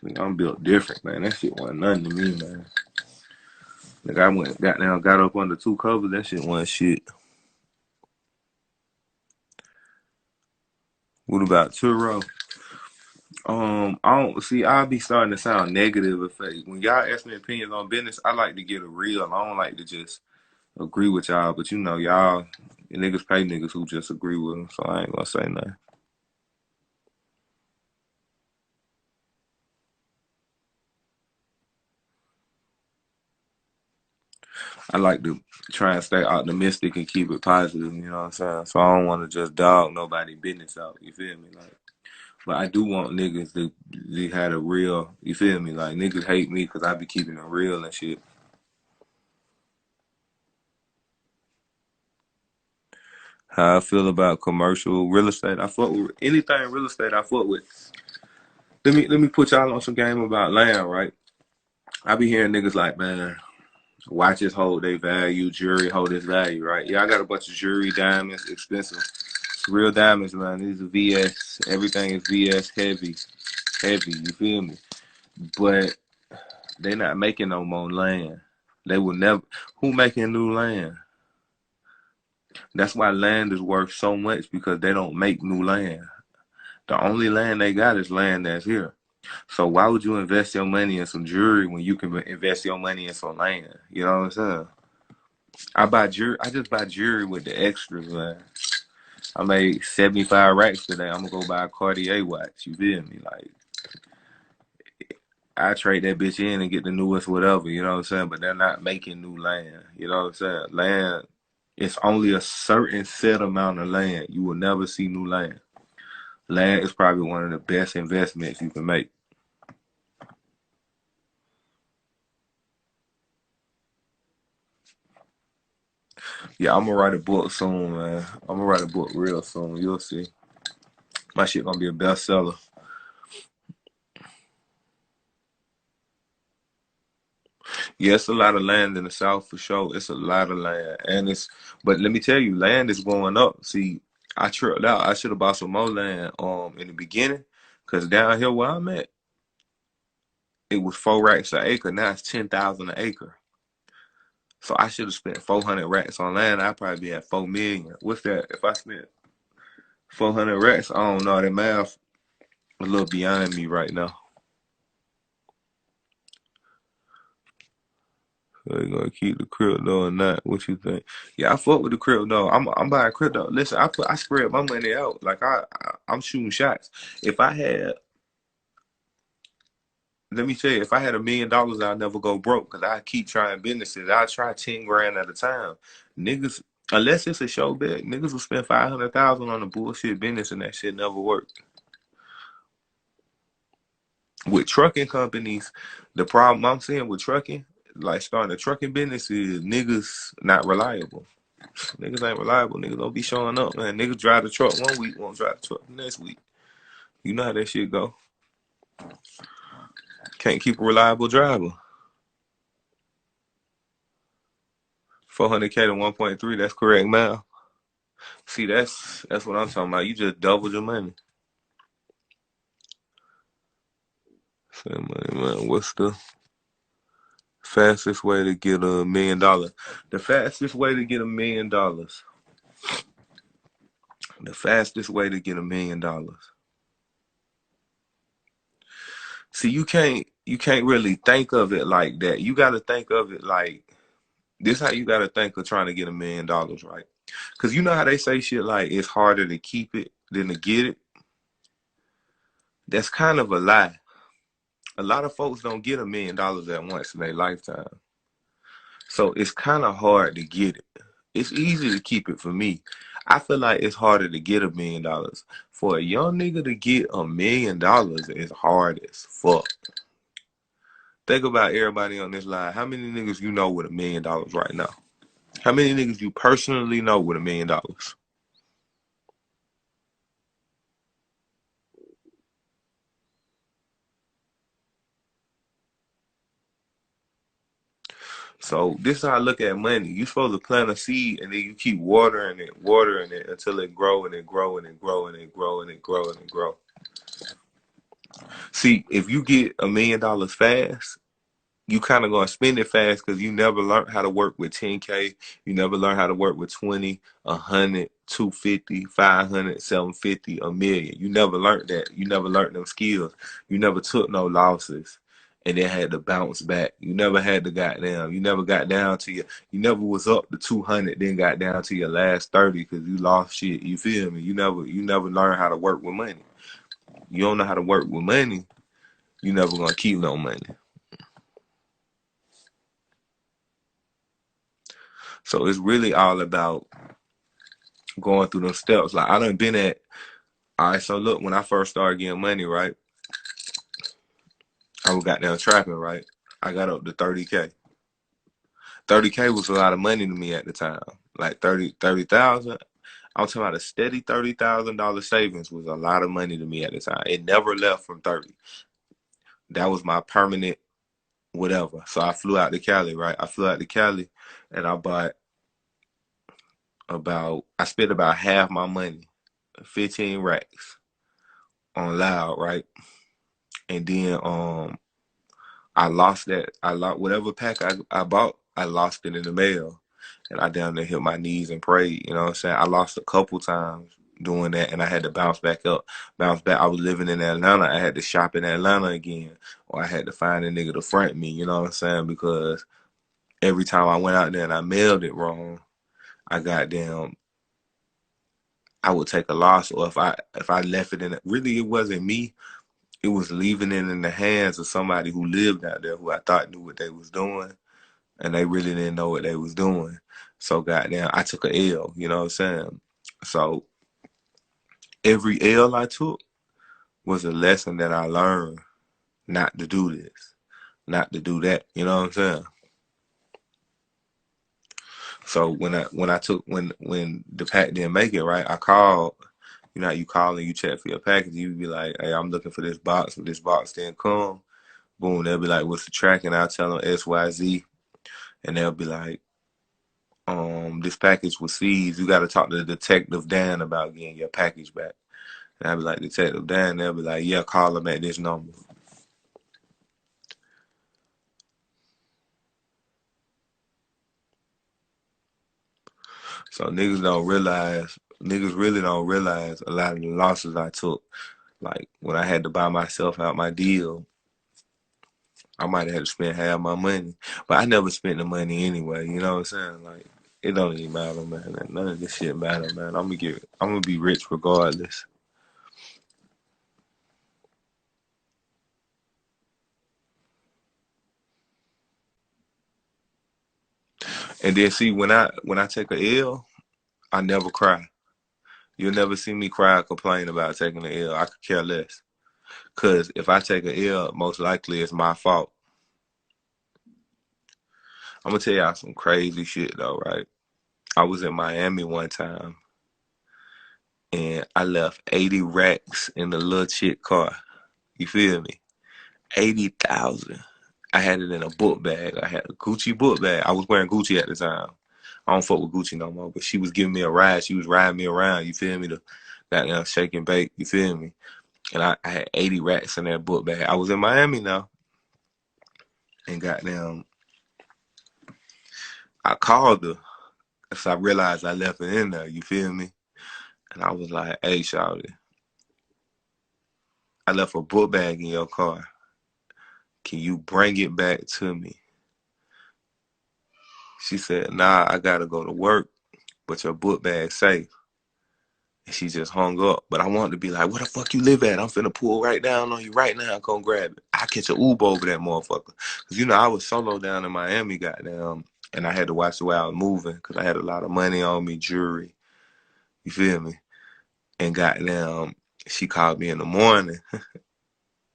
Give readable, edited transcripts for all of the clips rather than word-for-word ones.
Nigga, I'm built different, man. That shit wasn't nothing to me, man. Like I went, got up under two covers. That shit wasn't shit. What about Turo? I don't see. I'll be starting to sound negative if when y'all ask me opinions on business. I like to get a real. I don't like to just agree with y'all. But you know, y'all niggas pay niggas who just agree with them. So I ain't gonna say nothing. I like to try and stay optimistic and keep it positive. You know what I'm saying? So I don't want to just dog nobody business out. You feel me? Like, but I do want niggas to have a real. You feel me? Like niggas hate me because I be keeping it real and shit. How I feel about commercial real estate. I fuck with anything real estate. I fuck with. Let me put y'all on some game about land, right? I be hearing niggas like, man, watches hold their value, jewelry hold its value, right? Yeah, I got a bunch of jewelry, diamonds, expensive, real diamonds, man. These are VS. Everything is VS heavy. You feel me? But they not making no more land. They will never. Who making new land? That's why land is worth so much because they don't make new land. The only land they got is land that's here. So why would you invest your money in some jewelry when you can invest your money in some land? You know what I'm saying? I buy jewelry. I just buy jewelry with the extras, man. I made 75 racks today. I'm gonna go buy a Cartier watch. You feel me? Like I trade that bitch in and get the newest whatever. You know what I'm saying? But they're not making new land. You know what I'm saying? Land. It's only a certain set amount of land. You will never see new land. Land is probably one of the best investments you can make. Yeah, I'm gonna write a book soon, man. I'm gonna write a book real soon. You'll see. My shit gonna be a bestseller. Yeah, it's a lot of land in the South for sure. It's a lot of land, and but let me tell you, land is going up. See, I tripped out. I should have bought some more land in the beginning, cause down here where I'm at, it was 4 racks an acre. Now it's 10,000 an acre. So I should have spent 400 racks on land. I'd probably be at 4 million. What's that? If I spent 400 racks, I don't know. That math a little beyond me right now. So you gonna keep the crypto or not? What you think? Yeah, I fuck with the crypto. I'm buying crypto. Listen, I spread my money out. Like I'm shooting shots. If I had Let me tell you, if I had $1 million, I'd never go broke because I keep trying businesses. I try 10 grand at a time. Niggas, unless it's a show bet, niggas will spend 500,000 on a bullshit business and that shit never worked. With trucking companies, the problem I'm seeing with trucking, like starting a trucking business, is niggas not reliable. Niggas ain't reliable. Niggas don't be showing up, man. Niggas drive the truck one week, won't drive the truck the next week. You know how that shit go. Can't keep a reliable driver. 400K to 1.3, that's correct, man. See, that's what I'm talking about. You just doubled your money. Say money, man. What's the fastest way to get $1 million? The fastest way to get $1 million. The fastest way to get $1 million. See, you can't really think of it like that. You got to think of it like this. How you got to think of trying to get $1 million, right? Because you know how they say shit like it's harder to keep it than to get it. That's kind of a lie. A lot of folks don't get $1 million at once in their lifetime. So it's kind of hard to get it. It's easy to keep it for me. I feel like it's harder to get $1 million. For a young nigga to get $1 million is hard as fuck. Think about everybody on this line. How many niggas you know with $1 million right now? How many niggas you personally know with $1 million? So this is how I look at money. You supposed to plant a seed and then you keep watering it until it grow and it grow and it grow and it grow and it grow and it grow. See, if you get $1 million fast, you kind of gonna spend it fast because you never learned how to work with 10K. You never learned how to work with 20, 100, 250, 500, 750, a million. You never learned that. You never learned them skills. You never took no losses and then had to bounce back. You never had to goddamn. You never got down to your. You never was up to 200, then got down to your last 30 because you lost shit. You feel me? You never learned how to work with money. You don't know how to work with money. You never gonna keep no money. So it's really all about going through those steps. Like I done been at, all right, so look, when I first started getting money, right, I got down trapping, right? I got up to 30K. 30K was a lot of money to me at the time. Like 30,000. I'm talking about a steady $30,000 savings was a lot of money to me at the time. It never left from 30. That was my permanent whatever. So I flew out to Cali, right? I flew out to Cali and I spent about half my money, 15 racks on loud, right? And then I lost that. I lost whatever pack I bought. I lost it in the mail, and I down there hit my knees and prayed. You know what I'm saying? I lost a couple times doing that, and I had to bounce back up, bounce back. I was living in Atlanta. I had to shop in Atlanta again, or I had to find a nigga to front me. You know what I'm saying? Because every time I went out there and I mailed it wrong, I got damn. I would take a loss, or if I left it in. Really, it wasn't me. It was leaving it in the hands of somebody who lived out there who I thought knew what they was doing, and they really didn't know what they was doing. So goddamn, I took a L. You know what I'm saying? So every L I took was a lesson that I learned not to do this, not to do that. You know what I'm saying? So when the pack didn't make it right, I called. You know how you call and you check for your package. You be like, hey, I'm looking for this box. If this box didn't come, boom, they'll be like, what's the track? And I'll tell them XYZ. And they'll be like, this package was seized. You got to talk to Detective Dan about getting your package back. And I'll be like, Detective Dan. They'll be like, yeah, call him at this number. So niggas really don't realize a lot of the losses I took. Like when I had to buy myself out my deal, I might have had to spend half my money, but I never spent the money anyway. You know what I'm saying? Like it don't even matter, man. None of this shit matter, man. I'm gonna be rich regardless. And then see when I take a L, I never cry. You'll never see me cry or complain about taking an L. I could care less. Cause if I take an L, most likely it's my fault. I'm gonna tell y'all some crazy shit though, right? I was in Miami one time and I left 80 racks in the little chick car. You feel me? 80,000. I had it in a book bag. I had a Gucci book bag. I was wearing Gucci at the time. I don't fuck with Gucci no more, but she was giving me a ride. She was riding me around. You feel me? The goddamn shake and bake. You feel me? And I had 80 racks in that book bag. I was in Miami now, and goddamn, I called her because I realized I left it in there. You feel me? And I was like, "Hey, shawty, I left a book bag in your car. Can you bring it back to me?" She said, "Nah, I gotta go to work, but your book bag's safe." And she just hung up. But I wanted to be like, "Where the fuck you live at? I'm finna pull right down on you right now. Come grab it. I catch a Uber over that motherfucker." Cause I was solo down in Miami, goddamn, and I had to watch the way I was moving because I had a lot of money on me, jewelry. You feel me? And goddamn, she called me in the morning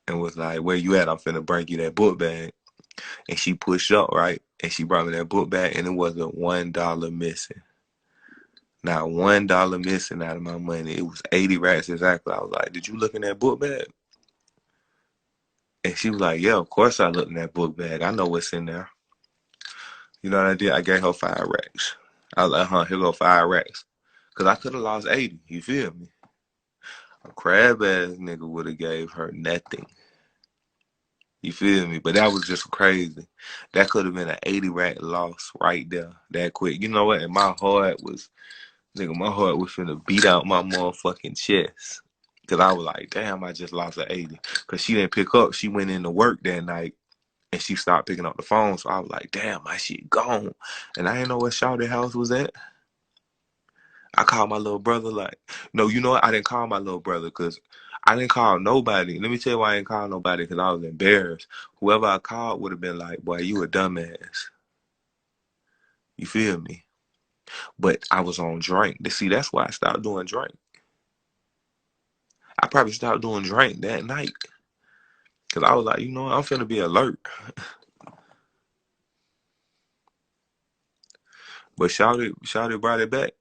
and was like, "Where you at? I'm finna bring you that book bag." And she pushed up, right? And she brought me that book bag, and it wasn't $1 missing. Not $1 missing out of my money. It was 80 racks exactly. I was like, "Did you look in that book bag?" And she was like, "Yeah, of course I looked in that book bag. I know what's in there." You know what I did? I gave her 5 racks. I was like, "Huh, here go 5 racks." Because I could have lost 80. You feel me? A crab ass nigga would have gave her nothing. You feel me? But that was just crazy. That could have been an 80 rack loss right there, that quick. You know what? And my heart was finna beat out my motherfucking chest. Cause I was like, damn, I just lost an 80. Cause she didn't pick up. She went into work that night and she stopped picking up the phone. So I was like, damn, my shit gone. And I didn't know what Shawty house was at. I called my little brother like, no, you know what? I didn't call my little brother because I didn't call nobody. Let me tell you why I didn't call nobody because I was embarrassed. Whoever I called would have been like, boy, you a dumbass. You feel me? But I was on drink. See, that's why I stopped doing drink. I probably stopped doing drink that night because I was like, you know what? I'm finna be alert. But Shawty brought it back.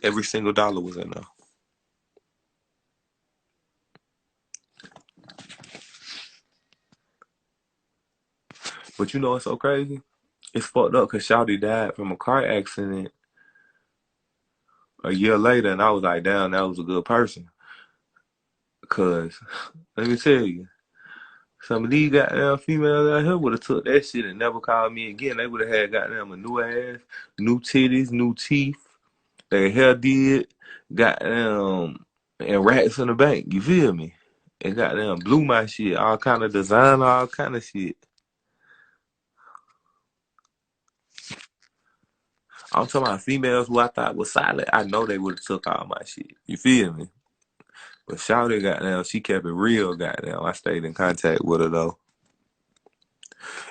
Every single dollar was in there. But you know what's so crazy? It's fucked up because Shawty died from a car accident a year later, and I was like, damn, that was a good person. Cause let me tell you, some of these goddamn females out here would have took that shit and never called me again. They would have had goddamn a new ass, new titties, new teeth. Their hair did, goddamn, and racks in the bank. You feel me? And goddamn blew my shit, all kind of design, all kind of shit. I'm talking about females who I thought was solid. I know they would have took all my shit. You feel me? But Shawty goddamn, she kept it real. Goddamn, I stayed in contact with her though.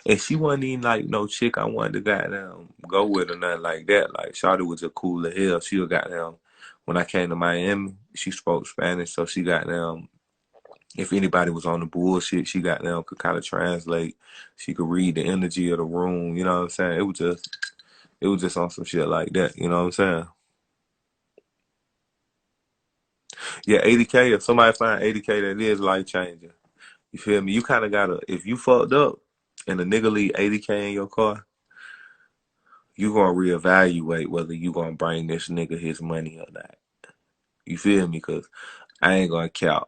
And she wasn't even like no chick I wanted to goddamn go with or nothing like that. Like Shawty was just cool as hell. She was goddamn when I came to Miami, she spoke Spanish, so she goddamn if anybody was on the bullshit, she goddamn could kind of translate. She could read the energy of the room. You know what I'm saying? It was just on some shit like that. You know what I'm saying? Yeah, 80K. If somebody find 80K, that is life changing. You feel me? You kind of gotta if you fucked up and a nigga leave 80K in your car, you gonna reevaluate whether you gonna bring this nigga his money or not. You feel me? Cause I ain't gonna count.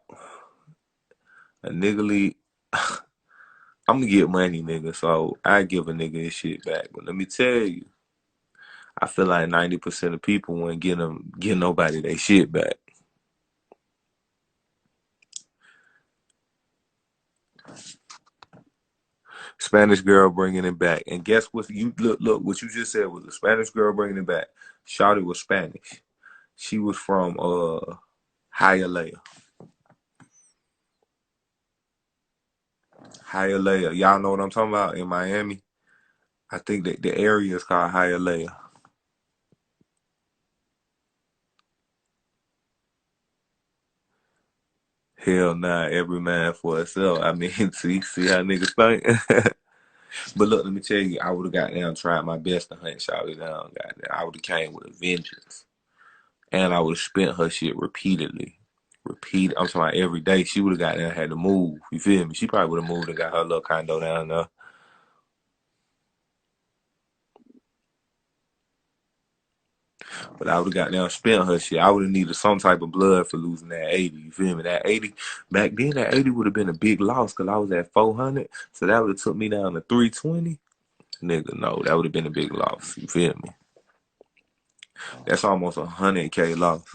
A nigga leave, I'm gonna get money, nigga. So I give a nigga his shit back. But let me tell you, I feel like 90% of people wouldn't get nobody they shit back. Spanish girl bringing it back, and guess what? You look what you just said was a Spanish girl bringing it back. Shawty was Spanish. She was from Hialeah. Hialeah. Y'all know what I'm talking about in Miami? I think that the area is called Hialeah. Hell nah, every man for itself. I mean, see how niggas think. But look, let me tell you, I would have got down, tried my best to hunt Shawty down. Goddamn, I would have came with a vengeance, and I would have spent her shit repeatedly. I'm talking about every day. She would have got down, had to move. You feel me? She probably would have moved and got her little condo down there. But I would have got down, spent her shit. I would have needed some type of blood for losing that 80. You feel me? That 80 back then, that 80 would have been a big loss because I was at 400. So that would have took me down to 320. Nigga, no, that would have been a big loss. You feel me? That's almost 100K loss.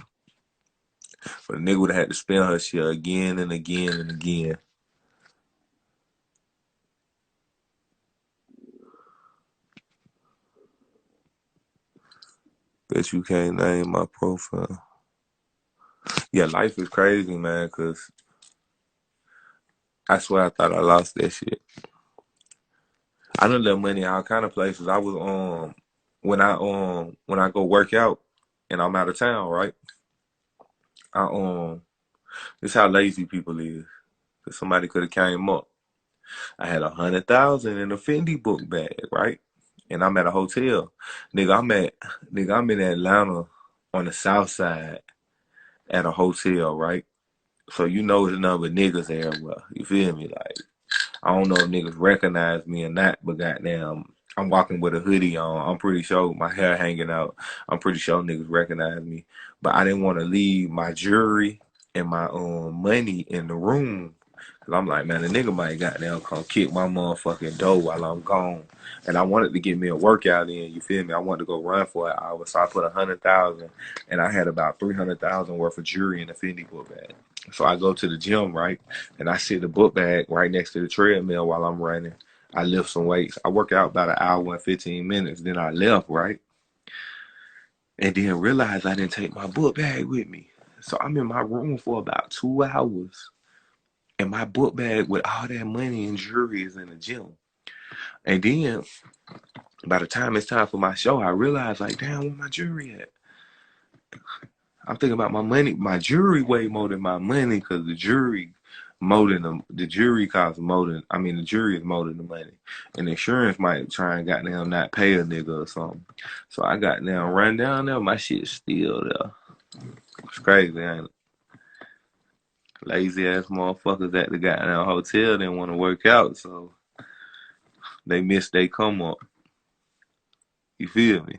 But a nigga would have had to spend her shit again and again and again. Bet you can't name my profile. Yeah, life is crazy, man, because I swear I thought I lost that shit. I done left money all kind of places. I was when I go work out and I'm out of town, right? I this how lazy people is. Cause somebody could have came up. I had 100,000 in a Fendi book bag, right? And I'm at a hotel. Nigga, I'm in Atlanta on the south side at a hotel, right? So you know there's nothing but niggas everywhere. You feel me? Like, I don't know if niggas recognize me or not, but goddamn, I'm walking with a hoodie on. I'm pretty sure my hair hanging out. I'm pretty sure niggas recognize me. But I didn't want to leave my jewelry. and my money in the room. Cause I'm like, man, the nigga might goddamn come kick my motherfucking door while I'm gone. And I wanted to get me a workout in, you feel me? I wanted to go run for an hour. So I put 100,000 and I had about 300,000 worth of jewelry in the Fendi book bag. So I go to the gym, right? And I sit the book bag right next to the treadmill while I'm running. I lift some weights. I work out about an hour and 15 minutes. Then I left, right? And then realized I didn't take my book bag with me. So I'm in my room for about 2 hours. And my book bag with all that money and jewelry is in the gym. And then by the time it's time for my show, I realize like, damn, where my jewelry at? I'm thinking about my money, my jewelry way more than my money because the jewelry more than the jewelry costs more than the jewelry is more than the money. And insurance might try and goddamn not pay a nigga or something. So I got down run down there, my shit's still there. It's crazy, ain't it? Lazy ass motherfuckers at the goddamn hotel didn't want to work out, so they missed they come up. You feel me?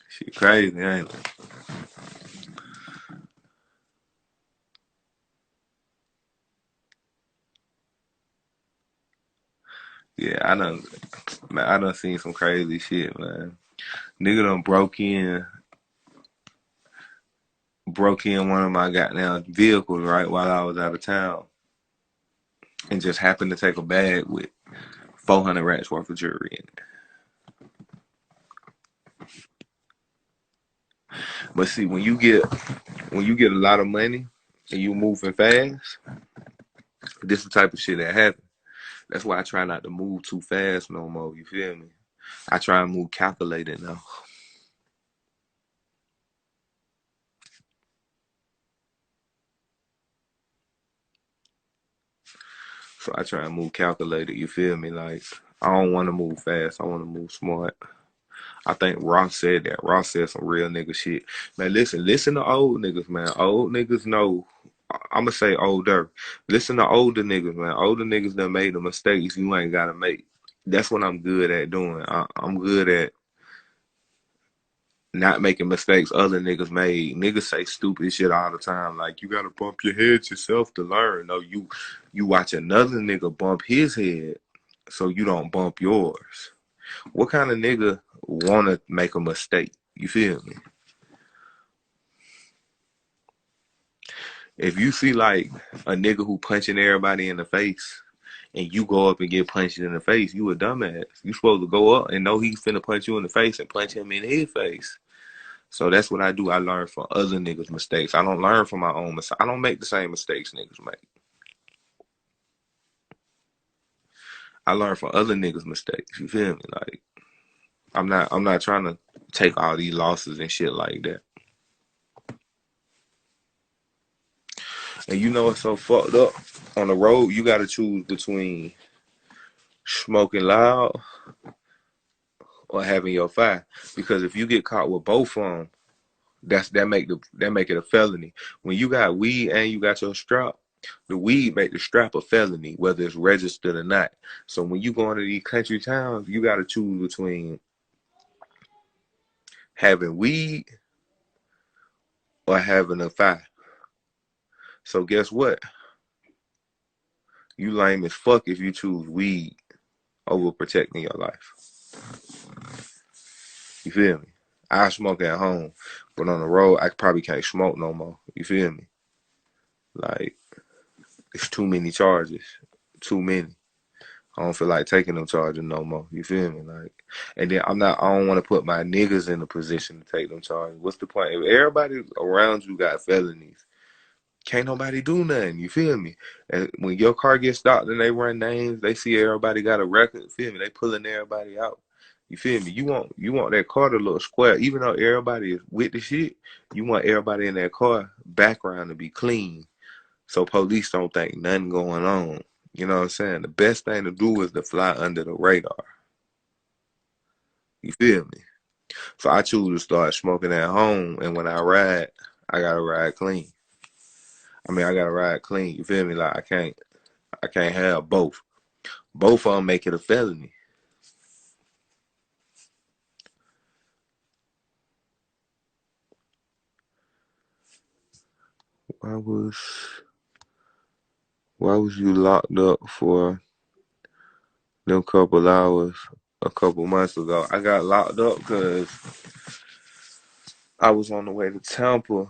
Shit crazy, ain't it? Yeah, I done seen some crazy shit, man. Nigga done broke in one of my goddamn vehicles right while I was out of town, and just happened to take a bag with 400 racks worth of jewelry in it. But see, when you get a lot of money and you moving fast, this is the type of shit that happens. That's why I try not to move too fast no more. You feel me? I try and move calculated now. So I try and move calculated. You feel me? Like I don't want to move fast. I want to move smart. I think Ross said that. Ross said some real nigga shit. Man, listen to old niggas, man. Old niggas know. I'ma say older. Listen to older niggas, man. Older niggas that made the mistakes you ain't gotta make. That's what I'm good at doing. I'm good at not making mistakes other niggas made. Niggas say stupid shit all the time. Like you gotta bump your head yourself to learn. No, you watch another nigga bump his head so you don't bump yours. What kind of nigga wanna make a mistake? You feel me? If you see like a nigga who punching everybody in the face and you go up and get punched in the face, you a dumbass. You supposed to go up and know he's finna punch you in the face and punch him in his face. So that's what I do. I learn from other niggas' mistakes. I don't learn from my own mistakes. I don't make the same mistakes niggas make. I learn from other niggas' mistakes. You feel me? Like I'm not trying to take all these losses and shit like that. And you know what's so fucked up? On the road, you gotta choose between smoking loud or having your fire. Because if you get caught with both of them, that make it a felony. When you got weed and you got your strap, the weed make the strap a felony, whether it's registered or not. So when you go into these country towns, you got to choose between having weed or having a fire. So guess what? You lame as fuck if you choose weed over protecting your life. You feel me? I smoke at home, but on the road, I probably can't smoke no more. You feel me? Like, it's too many charges. Too many. I don't feel like taking them charges no more. You feel me? Like, and then I don't want to put my niggas in a position to take them charges. What's the point? If everybody around you got felonies, can't nobody do nothing. You feel me? And when your car gets stopped and they run names, they see everybody got a record. You feel me? They pulling everybody out. You feel me? You want that car to look square, even though everybody is with the shit. You want everybody in that car background to be clean, so police don't think nothing going on. You know what I'm saying? The best thing to do is to fly under the radar. You feel me? So I choose to start smoking at home, and when I ride, I gotta ride clean. I gotta ride clean. You feel me? Like I can't have both. Both of them make it a felony. was why was you locked up for them couple hours a couple months ago? I got locked up because I was on the way to Tampa.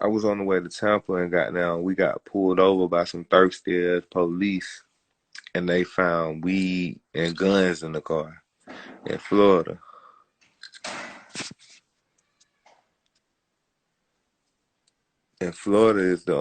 I was on the way to Tampa and we got pulled over by some thirsty ass police and they found weed and guns in the car in Florida. And Florida is the